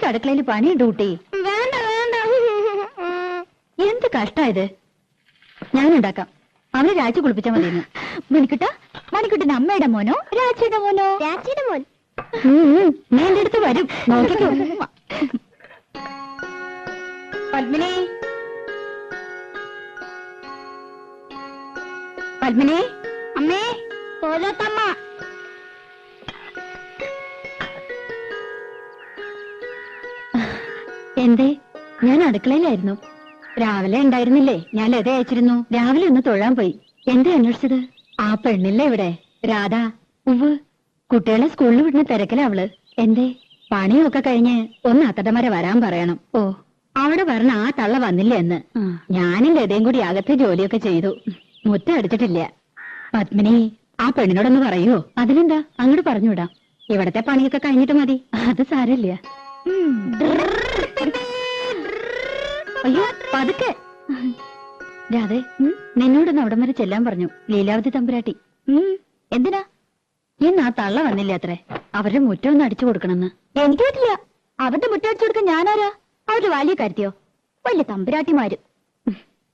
എനിക്ക് അടുക്കളയിൽ പണിയുണ്ട് കുട്ടി. വേണ്ട വേണ്ട. എന്ത് കഷ്ടായത്. ഞാനുണ്ടാക്കാം. അവനെ രാജി കുളിപ്പിച്ചാൽ മതിയെന്ന്. മണിക്കുട്ട, മണിക്കുട്ടന്റെ അമ്മയുടെ മോനോ രാജിയുടെ മോനോ? രാജിയുടെ മോൻ. നീ എന്റെ അടുത്ത് വരും, നോക്കിക്കോ. പത്മിനി, പത്മിനി. അമ്മേ, കോലോത്തമ്മ. എന്തേ? ഞാൻ അടുക്കളയിലായിരുന്നു. രാവിലെ ഉണ്ടായിരുന്നില്ലേ? ഞാൻ ലത അയച്ചിരുന്നു. രാവിലെ ഒന്ന് തൊഴാൻ പോയി. എന്തേ അന്വേഷിച്ചത്? ആ പെണ്ണില്ലേ ഇവിടെ, രാധ? ഉവ്, കുട്ടികളെ സ്കൂളിൽ വിടുന്ന തിരക്കിലാ അവള്. എന്തേ? പണിയൊക്കെ കഴിഞ്ഞ് ഒന്ന് അത്തടമര വരാൻ പറയണം. ഓ, അവിടെ പറഞ്ഞ ആ തള്ള വന്നില്ല എന്ന്. ഞാനും ലതയും കൂടി അകത്തെ ജോലിയൊക്കെ ചെയ്തു. മുറ്റം അടിച്ചിട്ടില്ല. പത്മിനി, ആ പെണ്ണിനോടൊന്ന് പറയോ? അതിനെന്താ, അങ്ങോട്ട് പറഞ്ഞുവിടാം. ഇവിടത്തെ പണിയൊക്കെ കഴിഞ്ഞിട്ട് മതി. അത് സാരമില്ല. അയ്യോ, പതുക്കെ. രാധേ, നിന്നോടൊന്ന് അവിടം വരെ ചെല്ലാൻ പറഞ്ഞു ലീലാവതി തമ്പുരാട്ടി. എന്തിനാ? ഇന്ന് ആ തള്ള വന്നില്ല അത്രേ. അവരുടെ മുറ്റം ഒന്ന് അടിച്ചു കൊടുക്കണമെന്ന്. എനിക്ക് പറ്റില്ല. അവരുടെ മുറ്റം അടിച്ചു കൊടുക്കാൻ ഞാനാരാ? അവരുടെ വലിയ കാര്യത്തിയോ? വലിയ തമ്പുരാട്ടിമാര്.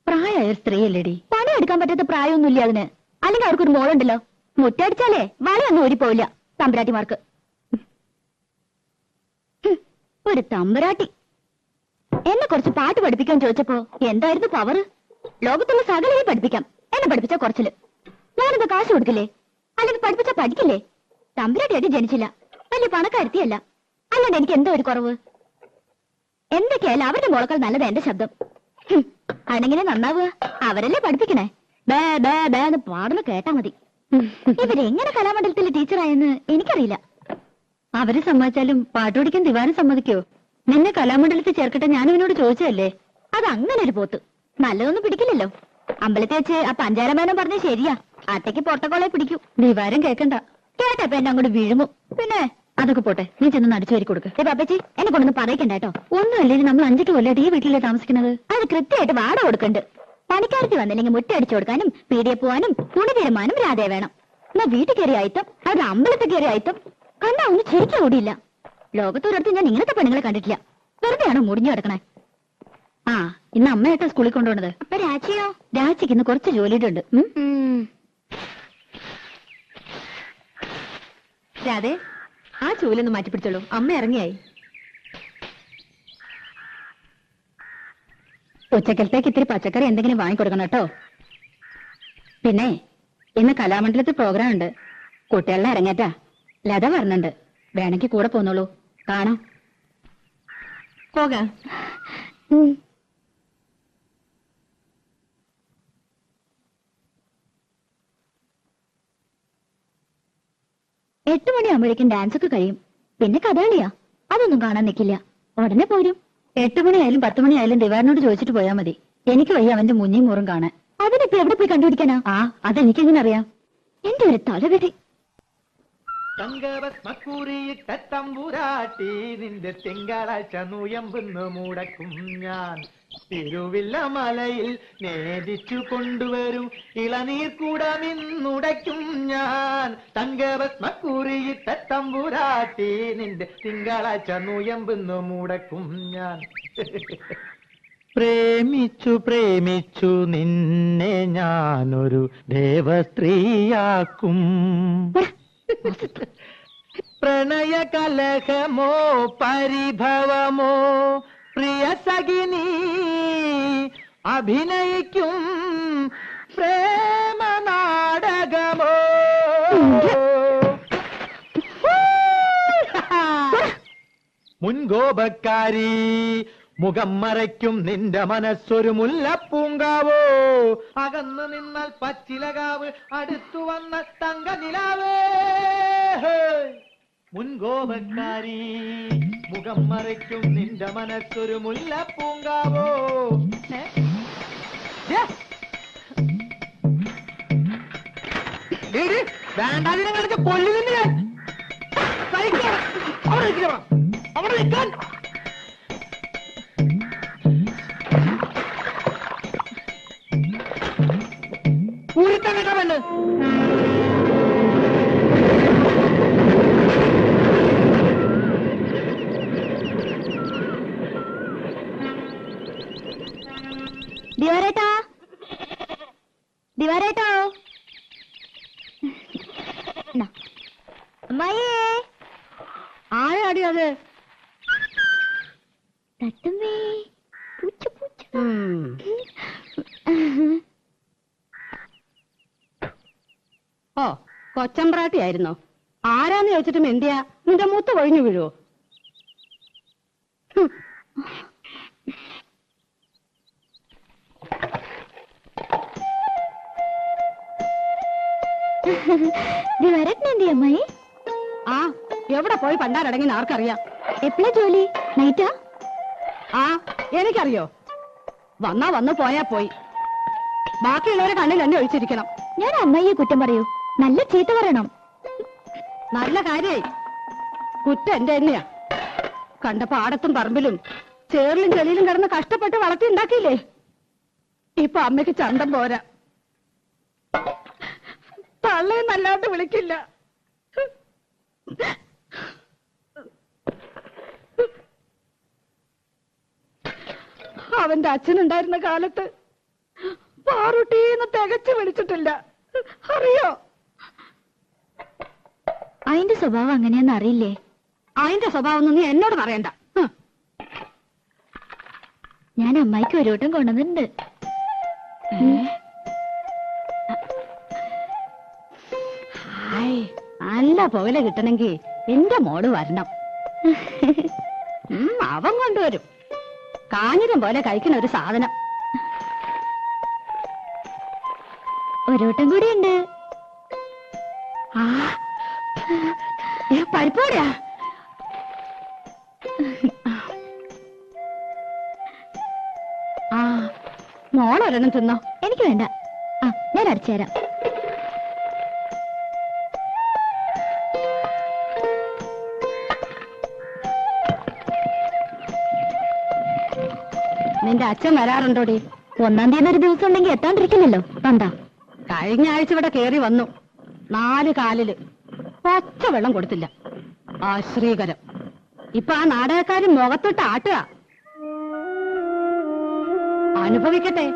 പ്രായമായ സ്ത്രീയല്ലേടി. പണിയെടുക്കാൻ പറ്റാത്ത പ്രായമൊന്നുമില്ല അതിന്. അല്ലെങ്കിൽ അവർക്കൊരു മോളുണ്ടല്ലോ. മുറ്റടിച്ചാലേ വളയൊന്നും ഓടിപ്പോവില്ല തമ്പുരാട്ടിമാർക്ക്. ഒരു തമ്പുരാട്ടി എന്നെ കുറച്ച് പാട്ട് പഠിപ്പിക്കാൻ ചോദിച്ചപ്പോ എന്തായിരുന്നു പവർ? ലോകത്തുള്ള സകലയെ പഠിപ്പിക്കാം. എന്നെ പഠിപ്പിച്ച കുറച്ചില്. ഞാനെന്താ കാശ് കൊടുക്കില്ലേ? അല്ലെങ്കിൽ പഠിപ്പിച്ച പഠിക്കില്ലേ? തമ്പുരാട്ടിയായിട്ട് ജനിച്ചില്ല, വലിയ പണക്കാരുത്തിയല്ല. അല്ലാണ്ട് എനിക്ക് എന്തോ ഒരു കുറവ്. എന്തൊക്കെയായാലും അവരുടെ മോളക്കാൾ നല്ലത് എന്റെ ശബ്ദം. അണെങ്ങനെ നന്നാവുക? അവരല്ലേ പഠിപ്പിക്കണേ. ബേ ബേ ബേ എന്ന് പാടുന്ന കേട്ടാ മതി. ഇവരെങ്ങനെ കലാമണ്ഡലത്തിലെ ടീച്ചറായെന്ന് എനിക്കറിയില്ല. അവരെ സമ്മതിച്ചാലും പാട്ടുപഠിക്കാൻ ദിവാരം സമ്മതിക്കോ? നിന്നെ കലാമണ്ഡലത്തിൽ ചേർക്കട്ടെ ഞാൻ ഇവനോട് ചോദിച്ചതല്ലേ. അത് അങ്ങനെ ഒരു പോത്ത് നല്ലതൊന്നും പിടിക്കില്ലല്ലോ. അമ്പലത്തിൽ വെച്ച് ആ പഞ്ചാരമേനം പറഞ്ഞ ശരിയാ. അട്ടയ്ക്ക് പൊട്ടക്കോളെ പിടിക്കൂ. ദിവാരം കേക്കണ്ട. കേട്ടപ്പോ എന്നെ അങ്ങോട്ട് വീഴുമോ? പിന്നെ അതൊക്കെ പോട്ടെ, നീ ചെന്ന് അടിച്ചു വരി കൊടുക്ക്. പാപ്പച്ചി, എന്നെ കൊണ്ടൊന്ന് പറയിക്കണ്ട കേട്ടോ. ഒന്നുമല്ലേ, നമ്മൾ 5 കൊല്ലമായിട്ട് ഈ വീട്ടിലേ താമസിക്കുന്നത്. അത് കൃത്യമായിട്ട് വാടക കൊടുക്കണ്ട്. പണിക്കാരത്തി വന്നില്ലെങ്കിൽ മുറ്റ അടിച്ചു കൊടുക്കാനും പീടിയെ പോവാനും തുണി തീരുമാനം രാധയെ വേണം. എന്നാ വീട്ടിൽ കയറി ആയിത്തം, അത് അമ്പലത്തിൽ കയറി ആയിത്തം കണ്ടാ ഒന്നും ശരിക്കും ഓടിയില്ല. ലോകത്തൊരിടത്ത് ഞാൻ ഇങ്ങനത്തെ പെണ്ണുങ്ങളെ കണ്ടിട്ടില്ല. വെറുതെയാണോ മുടിഞ്ഞു കിടക്കണേ? ആ, ഇന്ന് അമ്മയായിട്ടാ സ്കൂളിൽ കൊണ്ടുപോണത്. അപ്പൊ രാജിയോ? രാജിക്ക് ഇന്ന് കുറച്ച് ജോലിയുണ്ട്. രാധേ, ആ ചൂലൊന്ന് മാറ്റിപ്പിടിച്ചോളൂ. അമ്മ ഇറങ്ങിയായി. ഉച്ചക്കലത്തേക്ക് ഇത്തിരി പച്ചക്കറി എന്തെങ്കിലും വാങ്ങിക്കൊടുക്കണം കേട്ടോ. പിന്നെ ഇന്ന് കലാമണ്ഡലത്തിൽ പ്രോഗ്രാം ഉണ്ട്. കുട്ടികളുടെ ഇറങ്ങേറ്റാ. ലത പറഞ്ഞിട്ടുണ്ട്. വേണമെങ്കിൽ കൂടെ പോന്നോളൂ, കാണാം. പോകാം. 8 മണിയാകുമ്പോഴേക്കും ഡാൻസ് ഒക്കെ കഴിയും. പിന്നെ കഥകളിയാ, അതൊന്നും കാണാൻ നിൽക്കില്ല. ഉടനെ പോരും. 8 മണിയായാലും 10 മണിയായാലും ദിവാരനോട് ചോദിച്ചിട്ട് പോയാൽ മതി. എനിക്ക് വയ്യ അവന്റെ മുഞ്ഞിയും മൂറും കാണാൻ. അതിനിപ്പോ എവിടെ പോയി കണ്ടുപിടിക്കാനാ? ആ, അതെനിക്കെങ്ങനെ അറിയാം? എന്റെ ഒരു തലവിധി. തങ്കവസ്മക്കൂറിയിട്ട തമ്പുരാട്ടി നിന്റെ തിങ്കളാഴ്ച നുയമ്പെന്ന് മുടക്കും ഞാൻ. തിരുവില്ല മലയിൽ നേദിച്ചു കൊണ്ടുവരും ഇളനീർ കൂടമിന്നുടയ്ക്കും ഞാൻ. തങ്കവസ്മക്കൂറിയിട്ട തമ്പുരാട്ടി നിന്റെ തിങ്കളാഴ്ച നുയമ്പെന്ന് മുടക്കും ഞാൻ. പ്രേമിച്ചു പ്രേമിച്ചു നിന്നെ ഞാനൊരു ദേവസ്ത്രീയാക്കും. പ്രണയ കലഹമോ പരിഭവമോ പ്രിയ സഖിനി അഭിനയിക്കും പ്രേമ നാടകമോ. മുൻകോപക്കാരി മുഖം മറയ്ക്കും നിന്റെ മനസ്സൊരു മുല്ലപ്പൂങ്കാവോ. അകന്നു നിന്നാൽ പച്ചിലകാവ്, അടുത്തു വന്ന തങ്ക നിലാവേ. മുൻകോപക്കാരി മുഖം മറയ്ക്കും നിന്റെ മനസ്സൊരു മുല്ലപ്പൂങ്കാവോ. വേണ്ടാതിനെ കളിച്ച കൊല്ലുന്നില്ല ഞാൻ. അവിടെ നിൽക്കാൻ ൂരിത്തങ്ങട്ടാ വേണ്ട. അമ്മായിയേ ആരാടി അത്? തട്ടുമ്മേ പൂച്ച പൂച്ച. ഓ, കൊച്ചമ്പ്രാട്ടിയായിരുന്നോ? ആരാന്ന് ചോദിച്ചിട്ടും എന്തിയാ നിന്റെ മൂത്ത് കൊഴിഞ്ഞു വീഴുവോ? വരട്ടെ അമ്മായി. ആ, എവിടെ പോയി പണ്ടാരടങ്ങി ആർക്കറിയാം? എപ്പോഴാ ജോലി? നൈറ്റാ? ആ, എനിക്കറിയോ. വന്നാ വന്നു പോയാ പോയി. ബാക്കിയുള്ളവരെ കണ്ണിൽ എന്നെ ഒഴിച്ചിരിക്കണം. ഞാൻ അമ്മായിയെ കുറ്റം പറയൂ, നല്ല ചീത്ത പറയണം. നല്ല കാര്യായി. കുറ്റം എന്റെ തന്നെയാ. കണ്ട പാടത്തും പറമ്പിലും ചേറിലും ചെളിയിലും കിടന്ന് കഷ്ടപ്പെട്ട് വളർത്തി ഉണ്ടാക്കിയില്ലേ? ഇപ്പൊ അമ്മയ്ക്ക് ചന്തം പോരാ. തള്ളയെന്നല്ലാണ്ട് വിളിക്കില്ല. അവന്റെ അച്ഛനുണ്ടായിരുന്ന കാലത്ത് പാറുട്ടീന്ന് തികച്ചു വിളിച്ചിട്ടില്ല. അറിയോ? അതിന്റെ സ്വഭാവം അങ്ങനെയാന്ന് അറിയില്ലേ? അതിന്റെ സ്വഭാവം ഒന്നും നീ എന്നോട് പറയണ്ട. ഞാൻ അമ്മായിക്ക് ഒരു വട്ടം കൊണ്ടുവന്നിട്ടുണ്ട്. നല്ല പുകല കിട്ടണമെങ്കിൽ എന്റെ മോള് വരണം. അവൻ കൊണ്ടുവരും. കാഞ്ഞിരം പോലെ കഴിക്കുന്ന ഒരു സാധനം. ഒരു വട്ടം കൂടി ഉണ്ട്. പരിപ്പോടാ. മോളൊരെണ്ണം തിന്നോ? എനിക്ക് വേണ്ട. ഞാൻ അടിച്ചു തരാം. നിന്റെ അച്ഛൻ വരാറുണ്ടോടി? 1-ാം തീയതി ഒരു ദിവസം ഉണ്ടെങ്കിൽ എത്താണ്ടിരിക്കില്ലല്ലോ. കണ്ടാ, കഴിഞ്ഞ ആഴ്ച ഇവിടെ കേറി വന്നു. 4 കാലില് ഒച്ച വെള്ളം കൊടുത്തില്ല. ആശ്രീകരം. ഇപ്പൊ ആ നാടകക്കാരൻ മുഖത്തൊട്ട് ആട്ടുക. അനുഭവിക്കട്ടെ.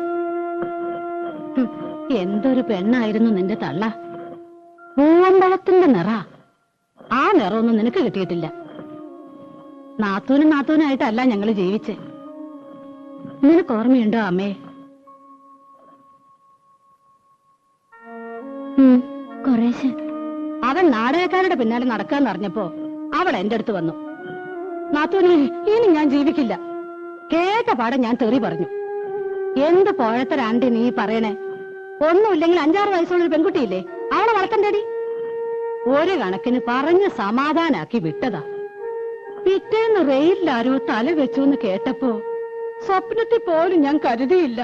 എന്തൊരു പെണ്ണായിരുന്നു നിന്റെ തള്ള. പൂവമ്പഴത്തിന്റെ നിറ. ആ നിറമൊന്നും നിനക്ക് കിട്ടിയിട്ടില്ല. നാത്തൂനായിട്ടല്ല ഞങ്ങള് ജീവിച്ചേ. നിനക്ക് ഓർമ്മയുണ്ടോ അമ്മേ? കുറേശ്ശെ. അവൻ നാടകക്കാരുടെ പിന്നാലെ നടക്കാന്ന് അറിഞ്ഞപ്പോ അവൾ എന്റെ അടുത്ത് വന്നു. നാത്തൂനെ, ഇനി ഞാൻ ജീവിക്കില്ല. കേട്ട പാടെ ഞാൻ തെറി പറഞ്ഞു. എന്ത് പോഴത്തരാണ്ടി നീ പറയണേ? ഒന്നുമില്ലെങ്കിൽ 5-6 വയസ്സുള്ള ഒരു പെൺകുട്ടിയില്ലേ, അവളെ വളർത്തണ്ടേടി. ഒരു കണക്കിന് പറഞ്ഞ് സമാധാനാക്കി വിട്ടതാ. പിറ്റേന്ന് റെയിലിലാരോ തല വെച്ചു എന്ന് കേട്ടപ്പോ സ്വപ്നത്തിൽ പോലും ഞാൻ കരുതിയില്ല.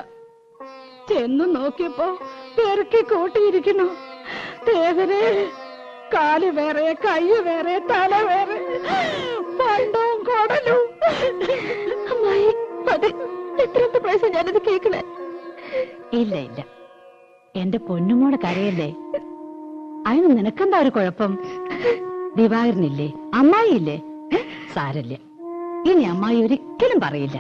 ചെന്നു നോക്കിയപ്പോ പെറുക്കി കൂട്ടിയിരിക്കുന്നു. ദേവരെ, കാല് വേറെ, കൈ വേറെ, തല വേറെ, പണ്ടവും കൊടലും. അമ്മായി, അതെ, എത്രത്തെ പ്രാവശ്യം ഞാനത് കേൾക്കണേ? ഇല്ല ഇല്ല, എന്റെ പൊന്നുമോടെ കരയല്ലേ. അതിന് നിനക്കെന്താ ഒരു കുഴപ്പം? ദിവാകരനില്ലേ, അമ്മായിയില്ലേ? സാരല്ല, ഇനി അമ്മായി ഒരിക്കലും പറയില്ല.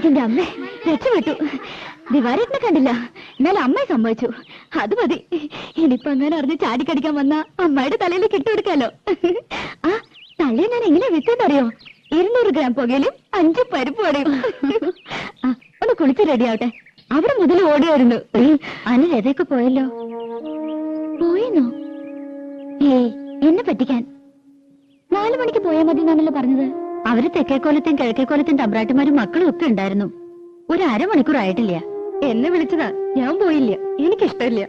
എന്റെ അമ്മേ, രക്ഷപ്പെട്ടു. ദിവാരേട്ടനെ കണ്ടില്ല, എന്നാലും അമ്മയെ സംഭവിച്ചു. അത് മതി. ഇനിയിപ്പൊ അങ്ങനെ അറിഞ്ഞ് ചാടിക്കടിക്കാൻ വന്ന അമ്മയുടെ തലയിലേക്ക് ഇട്ടുകൊടുക്കാലോ. ആ തലയെ ഞാൻ എങ്ങനെ വിത്തെന്നറിയോ? 200 ഗ്രാം പുകയിലും 5 പരിപ്പ് വടയും. ഒന്ന് കുളിച്ച് റെഡിയാവട്ടെ. അവിടെ മുതൽ ഓടിയായിരുന്നു. അനിൽ രഥയൊക്കെ പോയല്ലോ. പോയെന്നോ? ഏയ്, എന്നെ പറ്റിക്കാൻ. 4 മണിക്ക് പോയാൽ മതി എന്നാണല്ലോ പറഞ്ഞത്. അവര് തെക്കേക്കോലത്തും കിഴക്കേക്കോലത്തും തമ്പ്രാട്ടിമാരും മക്കളും ഒക്കെ ഉണ്ടായിരുന്നു. ഒരു 1/2 മണിക്കൂർ ആയിട്ടില്ല. എന്നെ വിളിച്ചതാ, ഞാൻ പോയില്ല. എനിക്കിഷ്ടമില്ല.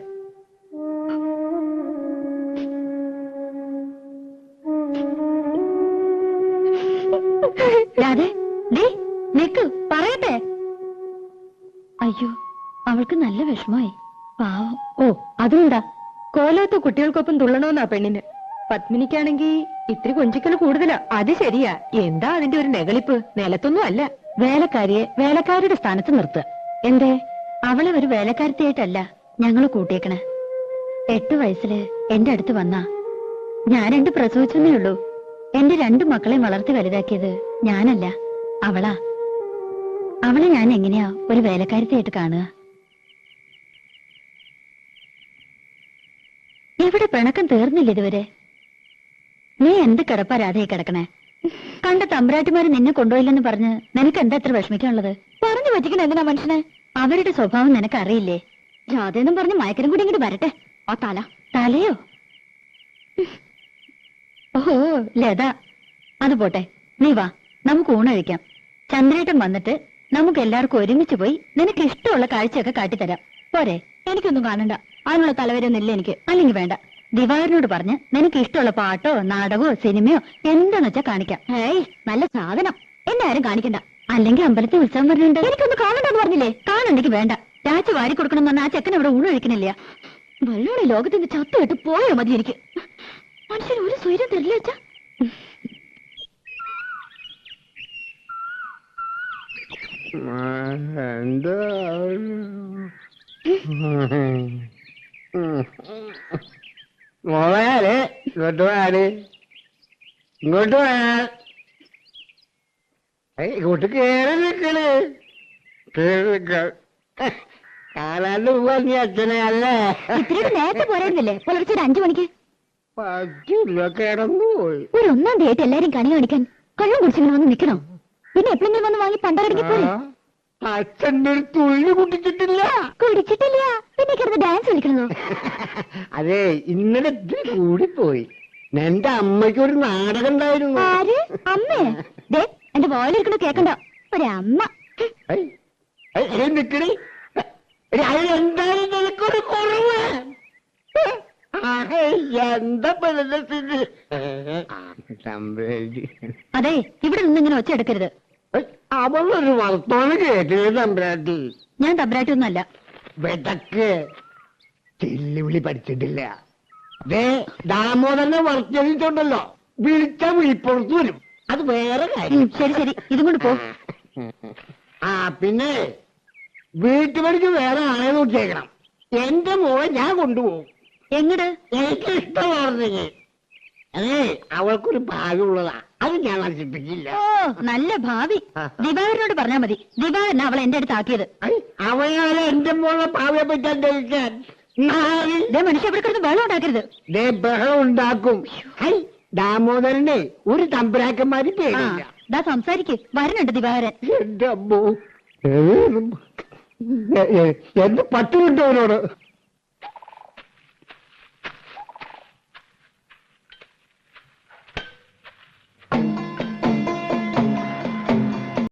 നിക്ക്, പറയട്ടെ. അയ്യോ, അവൾക്ക് നല്ല വിഷമായി. പാവം. ഓ, അതുകൊണ്ടാ കോലത്ത് കുട്ടികൾക്കൊപ്പം തുള്ളണമെന്നാ പെണ്ണിന്. പത്മിനിക്കാണെങ്കി ഇത്തിരി കൊഞ്ചിക്കൽ കൂടുതലാ. അത് ശരിയാ. എന്താ അതിന്റെ ഒരു നെകളിപ്പ്? നിലത്തൊന്നും അല്ല. വേലക്കാരിയെ വേലക്കാരുടെ സ്ഥാനത്ത് നിർത്തുക. എന്തേ? അവളെ ഒരു വേലക്കാരത്തിയായിട്ടല്ല ഞങ്ങള് കൂട്ടിയേക്കണേ. 8 വയസ്സില് എന്റെ അടുത്ത് വന്ന ഞാൻ 2 പ്രസവിച്ചെന്നേ ഉള്ളൂ. എന്റെ 2 മക്കളെയും വളർത്തി വലുതാക്കിയത് ഞാനല്ല, അവളാ. അവളെ ഞാൻ എങ്ങനെയാ ഒരു വേലക്കാരത്തിയായിട്ട് കാണുക? എവിടെ പിണക്കം തീർന്നില്ല ഇതുവരെ? നീ എന്ത് കിടപ്പാ രാധയെ കിടക്കണേ? കണ്ട തമ്പുരാട്ടിമാര് നിന്നെ കൊണ്ടുപോയില്ലെന്ന് പറഞ്ഞ് നിനക്ക് എന്താ എത്ര വിഷമിക്കാനുള്ളത്? പറഞ്ഞു പറ്റിക്കണ എന്തിനാ മനുഷ്യനെ? അവരുടെ സ്വഭാവം നിനക്കറിയില്ലേ? രാധയെന്നും പറഞ്ഞ് മയക്കരം കൂടി ഇങ്ങോട്ട് വരട്ടെ. ആ തലയോ? ഓഹോ, ലത. അത് പോട്ടെ, നീ വാ, നമുക്ക് ഊണഴിക്കാം. ചന്ദ്രേട്ടൻ വന്നിട്ട് നമുക്ക് എല്ലാവർക്കും ഒരുമിച്ച് പോയി നിനക്ക് ഇഷ്ടമുള്ള കാഴ്ചയൊക്കെ കാട്ടിത്തരാം. പോരെ? എനിക്കൊന്നും കാണണ്ട, അതിനുള്ള തലവരൊന്നുമില്ല എനിക്ക്. അല്ലെങ്കിൽ വേണ്ട, ദിവാകരനോട് പറഞ്ഞ് നിനക്ക് ഇഷ്ടമുള്ള പാട്ടോ നാടകമോ സിനിമയോ എന്താന്ന് വെച്ചാ കാണിക്കാം. ഏയ്, നല്ല സാധനം. എന്നെ ആരും കാണിക്കണ്ട. അല്ലെങ്കിൽ അമ്പലത്തിൽ ഉത്സവം വരുന്നുണ്ട്, എനിക്കൊന്നും കാണണ്ടെന്ന് പറഞ്ഞില്ലേ? കാണണ്ടെങ്കിൽ വേണ്ട. രാജ വാരി കൊടുക്കണം എന്ന് പറഞ്ഞാൽ ആ ചെക്കൻ ഇവിടെ ഊണൊഴിക്കണില്ല. വെള്ളോടെ ലോകത്തിന്റെ ചത്തുവിട്ട് പോയോ മതി എനിക്ക്. മനുഷ്യന് ഒരു സ്വൈര്യം തരില്ല വെച്ചാ. എന്താ മോളെ ഇങ്ങോട്ട് പോയാല് ഇങ്ങോട്ട് പോയാ ഇങ്ങോട്ട് കേറി നിക്കണ് കാണാണ്ട് പോവാ നീ അച്ഛനെ അല്ലേ? ഇത്രയും നേരത്തെ പോരായിരുന്നില്ലേ? പുലർച്ചെ 5 മണിക്ക്. പറ്റില്ല, കിടന്നു പോയി. ഒരു 1-ാം തീയതി ആയിട്ട് എല്ലാരും കണി കാണിക്കാൻ കള്ളം കുടിച്ചിങ്ങനെ വന്ന് നിക്കണോ? പിന്നെ എപ്പോഴെങ്കിലും വന്ന് വാങ്ങി പണ്ടരടിക്ക് പോലെ. അച്ഛൻ്റെ ഒരു തുള്ളി കുടിച്ചിട്ടില്ല. കുടിച്ചിട്ടില്ല, പിന്നെ കിടന്ന് ഡാൻസ് കളിക്കണോ? അതെ, ഇന്നലെ ഇത്തിരി കൂടിപ്പോയി. എന്റെ അമ്മയ്ക്ക് ഒരു നാടകം ഉണ്ടായിരുന്നു. ആര്? അമ്മേ? ദേ, എന്റെ വോയിലിരിക്കണ കേക്കണ്ട. ഒരമ്മ. നിക്കണി എന്തായാലും നിനക്കൊരു കുറവ്. എന്താ അതെ, ഇവിടെ നിന്ന് ഇങ്ങനെ ഒച്ച എടുക്കരുത്. അവളൊരു വർത്തമാനം കേട്ടില്ല തമ്പുരാട്ടി. ഞാൻ തമ്പുരാട്ടി ഒന്നുമല്ല. വെതക്ക് ചെല്ലുവിളി പഠിച്ചിട്ടില്ല. ദാമോദരനെ വർത്തിച്ചുണ്ടല്ലോ, വിളിച്ച വിളിപ്പുറത്ത് വരും. അത് വേറെ കാര്യം. ശരി ശരി, ഇതും കൊണ്ട് പോ. പിന്നെ വീട്ടുപടിക്ക് വേറെ ആളെ നോക്കിയേക്കണം. എന്റെ മോളെ ഞാൻ കൊണ്ടുപോകും. എങ്ങട്? എനിക്ക് ഇഷ്ടമാർന്നെങ്കിൽ. അതെ, അവൾക്കൊരു ഭാഗ്യമുള്ളതാ, അത് ഞാൻ നശിപ്പിക്കില്ല. ഓ, നല്ല ഭാവി. ദിവാകരനോട് പറഞ്ഞാ മതി. ദിവാകരൻ അവളെ എന്റെ അടുത്ത് ആക്കിയത്. അവയാലെ എന്റെ മോളെ ഭാവിയെ പറ്റാൻ ധരിക്കാൻ മനുഷ്യ ഇവിടെ കിടന്ന് ബഹളം ഉണ്ടാക്കരുത്. ബഹളം ഉണ്ടാക്കും. ദാമോദരനെ ഒരു തമ്പുരാക്കന്മാര് പേടില്ല. ദാ സംസാരിക്ക്, വരുന്നുണ്ട് ദിവാകരൻ. എന്റെ അമ്മോ, എന്റെ പട്ടി കിട്ടവനോട്